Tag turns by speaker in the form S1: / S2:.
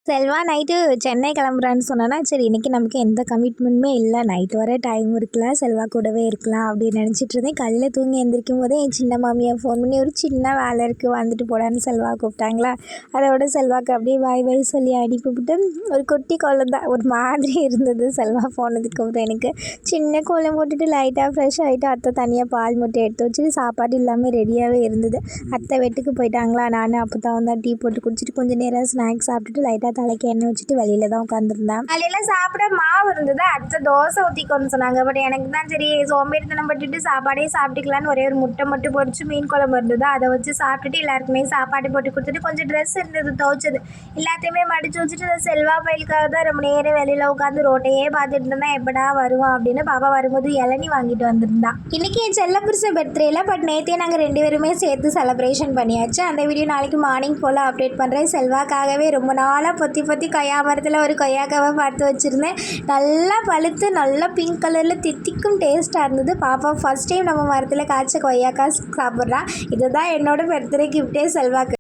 S1: Selva night Chennai கிளம்புறான்னு சொன்னானா, சரி இன்னைக்கு நமக்கு எந்த கமிட்மெண்ட்டுமே இல்லை, நைட்டு வர டைம் இருக்குல்ல, செல்வா கூடவே இருக்கலாம் அப்படின்னு நினச்சிட்டு இருந்தேன். காலையில் தூங்கி எந்திரிக்கும் போதே என் சின்ன மாமியார் ஃபோன் பண்ணி ஒரு சின்ன வேலை இருக்குது வந்துட்டு போடான்னு செல்வா கூப்பிட்டாங்களா. அதோட செல்வாக்கு அப்படியே வாய் வாய் சொல்லி அனுப்பிவிட்டு ஒரு குட்டி கோலம் தான் ஒரு மாதிரி இருந்தது. செல்வா போனதுக்கு அப்புறம் எனக்கு சின்ன கோலம் போட்டுட்டு லைட்டாக ஃப்ரெஷ் ஆகிட்டு அத்தை தனியாக பால் மட்டும் எடுத்து வச்சுட்டு சாப்பாடு இல்லாமல் ரெடியாகவே இருந்தது. அத்தை வெட்டுக்கு போயிட்டாங்களா, நானும் அப்போ தான் வந்தால் டீ போட்டு குடிச்சிட்டு கொஞ்சம் நேரம் ஸ்நாக்ஸ் சாப்பிட்டுட்டு லைட்டாக தலைக்கு எண்ணெய் வச்சுட்டு வெளியில தான் உட்காந்துருந்தேன். காலையில் சாப்பிட மாவு இருந்தது, அத்தை தோசை ஊற்றிக்கோன்னு சொன்னாங்க. பட் எனக்கு தான் சரி சோம்பேறித்தனம் பட்டுட்டு சாப்பாடே சாப்பிட்டுக்கலான்னு ஒரே ஒரு முட்டை மட்டும் பொரிச்சு மீன் குழம்பு இருந்தது, அதை வச்சு சாப்பிட்டுட்டு எல்லாருக்குமே சாப்பாடு போட்டு கொடுத்துட்டு கொஞ்சம் ட்ரெஸ் இருந்தது துவைச்சது எல்லாத்தையுமே மடிச்சு வச்சுட்டு செல்வா பயிலுக்காக தான் ரொம்ப நேரம் வெளியில் உட்காந்து ரோட்டையே பார்த்துட்டு இருந்தேன். எப்படா வருவோம் அப்படின்னு. பாப்பா வரும்போது இளநி வாங்கிட்டு வந்திருந்தா. இன்னைக்கு என் செல்ல புருஷன் பர்த்டேல, பட் நேற்றே நாங்கள் 2 பேருமே சேர்த்து செலிப்ரேஷன் பண்ணியாச்சு. அந்த வீடியோ நாளைக்கு மார்னிங் போல் அப்டேட் பண்ணுறேன். செல்வாக்காகவே ரொம்ப நாளாக பொத்தி கொய்யா மரத்தில் ஒரு கொய்யாக்காவை பார்த்து வச்சுருந்தேன். நல்லா பழுத்து நல்லா பிங்க் கலரில் தித்திக்கும் டேஸ்ட்டாக இருந்தது. பாப்பா ஃபஸ்ட் டைம் நம்ம மரத்தில் காய்ச்ச கொய்யாக்காய் சாப்பிட்றா. இதுதான் என்னோட பர்த்டே கிஃப்டே செல்வாக்கு.